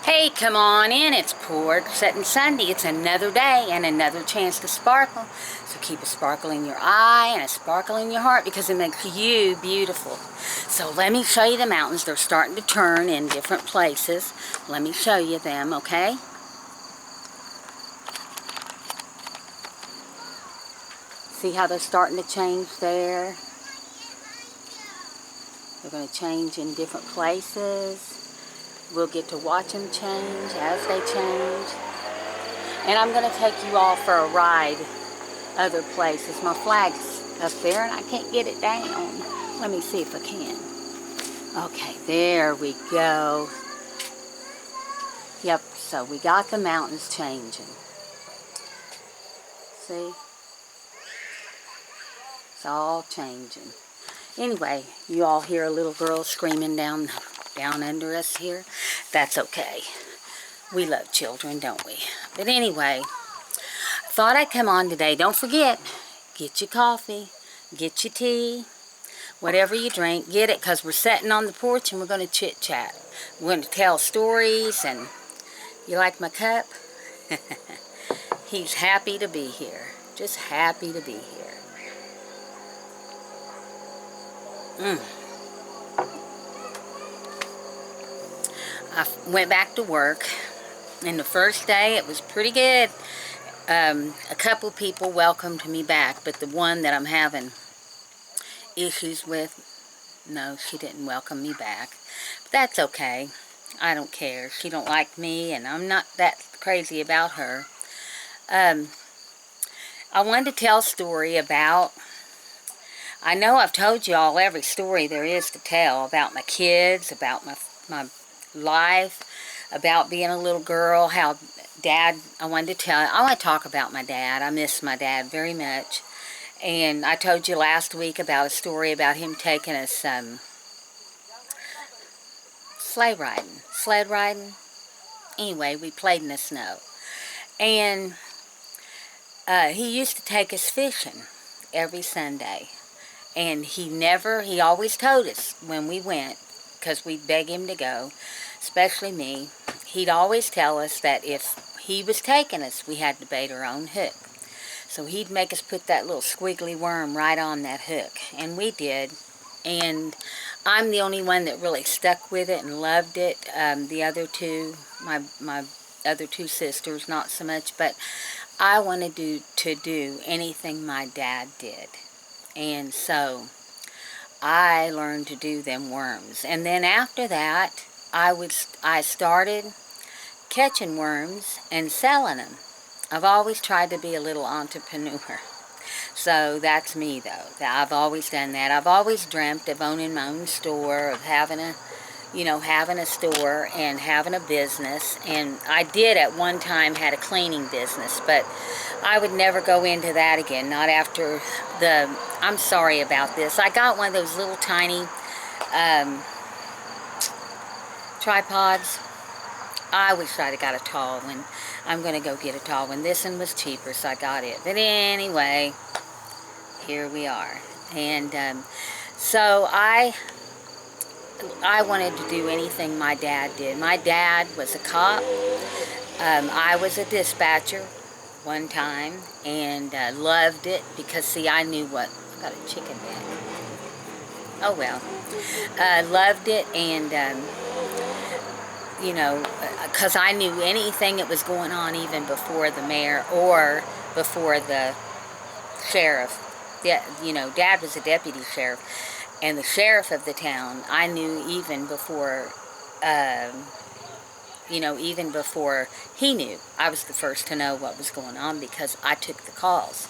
Hey, come on in. It's Porch, Settin Sunday. It's another day and another chance to sparkle. So keep a sparkle in your eye and a sparkle in your heart because it makes you beautiful. So let me show you the mountains. They're starting to turn in different places. Let me show you them, okay? See how they're starting to change there? They're going to change in different places. We'll get to watch them change as they change. And I'm going to take you all for a ride other places. My flag's up there and I can't get it down. Let me see if I can. Okay, there we go. Yep, so we got the mountains changing. See? It's all changing. Anyway, you all hear a little girl screaming down under us here. That's okay. We love children, don't we? But anyway, I thought I'd come on today. Don't forget, get your coffee, get your tea, whatever you drink, get it, because we're sitting on the porch and we're going to chit-chat. We're going to tell stories, and you like my cup? He's happy to be here. Just happy to be here. I went back to work, and the first day it was pretty good. A couple people welcomed me back, but the one that I'm having issues with, no, she didn't welcome me back. But that's okay. I don't care. She don't like me, and I'm not that crazy about her. I wanted to tell a story about, I know I've told you all every story there is to tell about my kids, about my life, about being a little girl, how Dad, I want to talk about my dad. I miss my dad very much. And I told you last week about a story about him taking us sled riding. Anyway, we played in the snow. And he used to take us fishing every Sunday. And he always told us when we went, because we'd beg him to go, especially me, he'd always tell us that if he was taking us, we had to bait our own hook. So he'd make us put that little squiggly worm right on that hook, and we did. And I'm the only one that really stuck with it and loved it. The other two, my other two sisters, not so much, but I wanted to do anything my dad did. And so I learned to do them worms. And then after that, I started catching worms and selling them. I've always tried to be a little entrepreneur. So that's me, though. I've always done that. I've always dreamt of owning my own store, of having a store and having a business. And I did at one time had a cleaning business, but I would never go into that again, not after I'm sorry about this. I got one of those little tiny tripods. I wish I'd have got a tall one. I'm going to go get a tall one. This one was cheaper, so I got it. But anyway, here we are. And so I wanted to do anything my dad did. My dad was a cop. I was a dispatcher one time, and loved it because, see, I knew what... I got a chicken back. Oh, well. Loved it, and, because I knew anything that was going on even before the mayor or before the sheriff. Yeah, Dad was a deputy sheriff. And the sheriff of the town, I knew even before, even before he knew. I was the first to know what was going on because I took the calls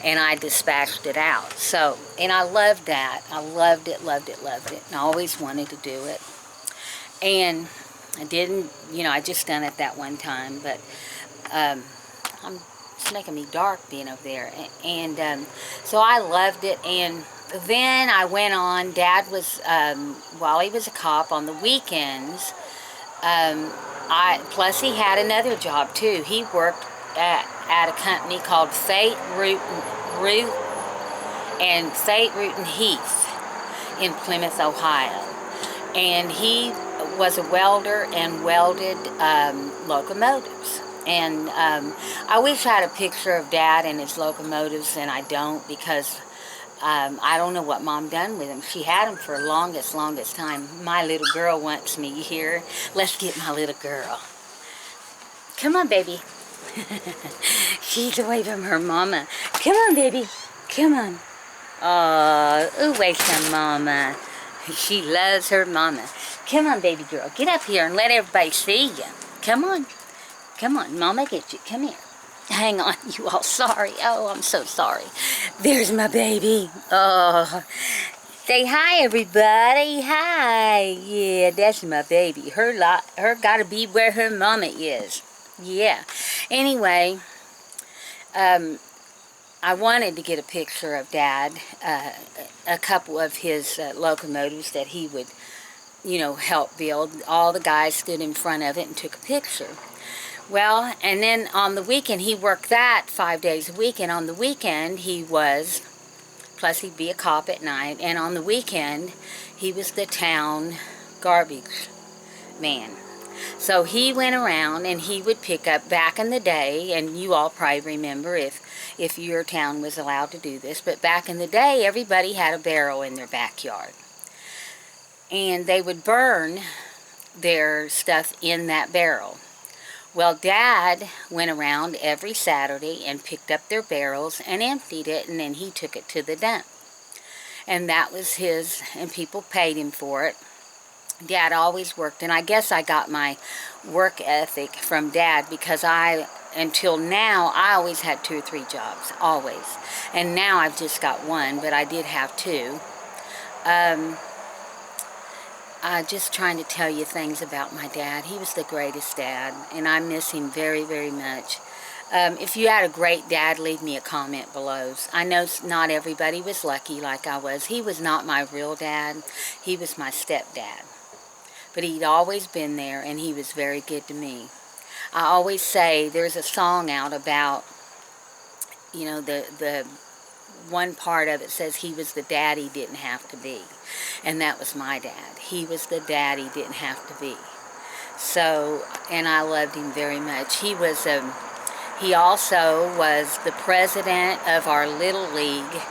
and I dispatched it out. So, and I loved that. I loved it. And I always wanted to do it. And I didn't, I just done it that one time, but it's making me dark being up there. And so I loved it. And then I went on. Dad was, while he was a cop on the weekends, plus he had another job too. He worked at a company called Fate, Root and Heath in Plymouth, Ohio. And he was a welder and welded locomotives. And I wish I had a picture of Dad and his locomotives, and I don't, because I don't know what Mom done with them. She had them for the longest time. My little girl wants me here. Let's get my little girl. Come on, baby. She's away from her mama. Come on, baby. Come on. Oh, away from mama. She loves her mama. Come on, baby girl. Get up here and let everybody see you. Come on. Come on. Mama get you. Come here. Hang on, you all. Sorry. Oh, I'm so sorry. There's my baby. Oh. Say hi, everybody. Hi. Yeah, that's my baby. Her gotta be where her mama is. Yeah. Anyway, I wanted to get a picture of Dad, a couple of his locomotives that he would, help build. All the guys stood in front of it and took a picture. Well, and then on the weekend, he worked that 5 days a week, and on the weekend, plus he'd be a cop at night, and on the weekend, he was the town garbage man. So he went around and he would pick up, back in the day, and you all probably remember if your town was allowed to do this, but back in the day, everybody had a barrel in their backyard. And they would burn their stuff in that barrel. Well, Dad went around every Saturday and picked up their barrels and emptied it, and then he took it to the dump. And that was his, and people paid him for it. Dad always worked, and I guess I got my work ethic from Dad, because until now, I always had 2 or 3 jobs, always. And now I've just got 1, but I did have 2. I'm just trying to tell you things about my dad. He was the greatest dad, and I miss him very, very much. If you had a great dad, leave me a comment below. I know not everybody was lucky like I was. He was not my real dad. He was my stepdad. But he'd always been there, and he was very good to me. I always say there's a song out about, the one part of it says he was the dad he didn't have to be. And that was my dad. He was the dad he didn't have to be. So, and I loved him very much. He also was the president of our Little League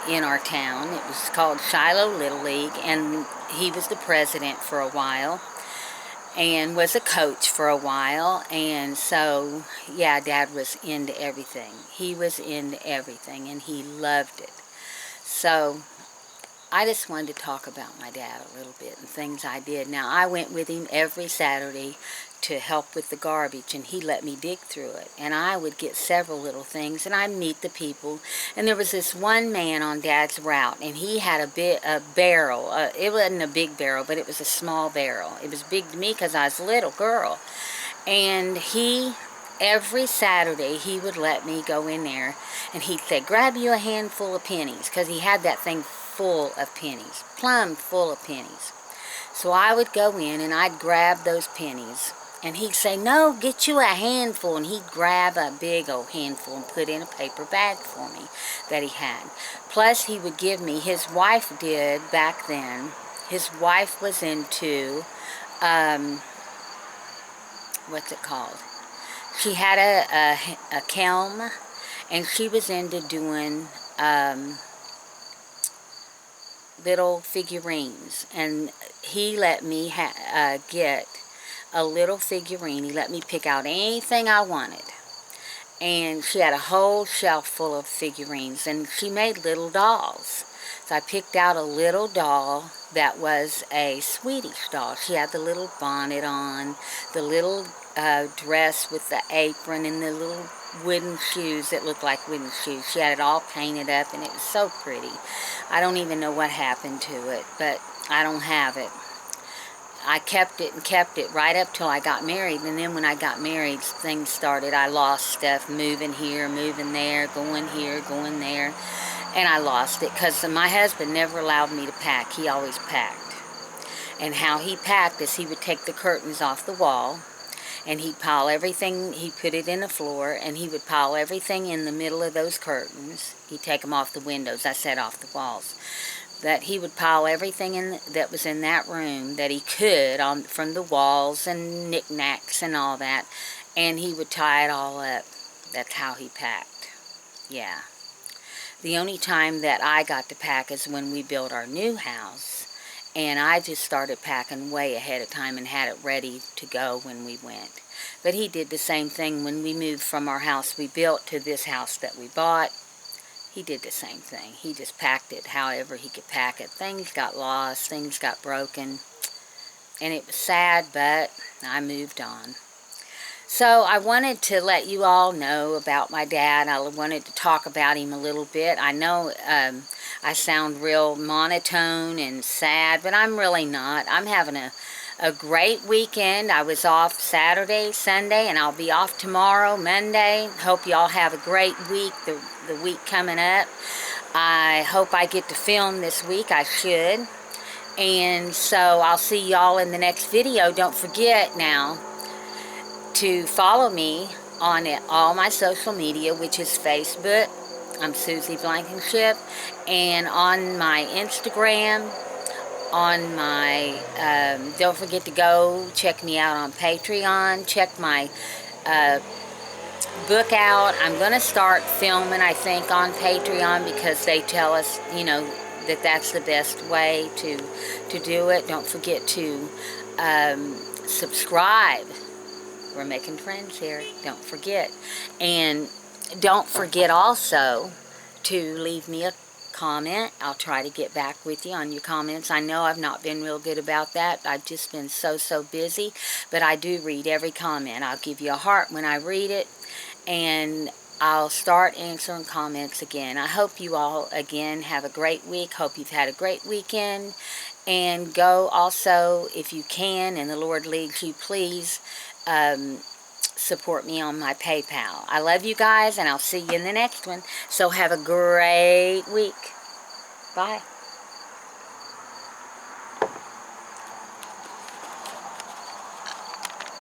in our town. It was called Shiloh Little League, and he was the president for a while and was a coach for a while. And so, yeah, Dad was into everything. He was into everything, and he loved it. So I just wanted to talk about my dad a little bit and things I did. Now, I went with him every Saturday to help with the garbage, and he let me dig through it. And I would get several little things, and I'd meet the people. And there was this one man on Dad's route, and he had a barrel. It wasn't a big barrel, but it was a small barrel. It was big to me because I was a little girl. And every Saturday, he would let me go in there, and he'd say, grab you a handful of pennies, because he had that thing full of pennies, plumb full of pennies. So I would go in, and I'd grab those pennies, and he'd say, no, get you a handful, and he'd grab a big old handful and put in a paper bag for me that he had. Plus, he would give me, his wife did back then, his wife was into, what's it called? She had a kiln, and she was into doing little figurines, and he let me get a little figurine. He let me pick out anything I wanted, and she had a whole shelf full of figurines, and she made little dolls. So I picked out a little doll that was a Swedish doll. She had the little bonnet on, the little dress with the apron, and the little wooden shoes that looked like wooden shoes. She had it all painted up, and it was so pretty. I don't even know what happened to it, but I don't have it. I kept it and kept it right up till I got married, and then when I got married, things started. I lost stuff, moving here, moving there, going here, going there, and I lost it because my husband never allowed me to pack. He always packed. And how he packed is he would take the curtains off the wall, and he'd pile everything, he'd put it in the floor, and he would pile everything in the middle of those curtains. He'd take them off the windows, I said off the walls. that he would pile everything that was in that room that he could from the walls and knickknacks and all that, and he would tie it all up. That's how he packed. Yeah. The only time that I got to pack is when we built our new house, and I just started packing way ahead of time and had it ready to go when we went. But he did the same thing when we moved from our house we built to this house that we bought. He did the same thing. He just packed it however he could pack it. Things got lost, things got broken, and it was sad, but I moved on. So I wanted to let you all know about my dad. I wanted to talk about him a little bit. I know I sound real monotone and sad, but I'm really not. I'm having a great weekend. I was off Saturday, Sunday, and I'll be off tomorrow, Monday. Hope y'all have a great week, the week coming up. I hope I get to film this week. I should. And so I'll see y'all in the next video. Don't forget now to follow me on all my social media, which is Facebook. I'm Susie Blankenship. And on my Instagram, on my, don't forget to go check me out on Patreon. Check my book out. I'm going to start filming, I think, on Patreon because they tell us, you know, that that's the best way to do it. Don't forget to subscribe. We're making friends here. Don't forget. And don't forget also to leave me a comment. I'll try to get back with you on your comments. I know I've not been real good about that. I've just been so busy. But I do read every comment. I'll give you a heart when I read it. And I'll start answering comments again. I hope you all, again, have a great week. Hope you've had a great weekend. And go also, if you can, and the Lord leads you, please support me on my PayPal. I love you guys, and I'll see you in the next one. So have a great week. Bye.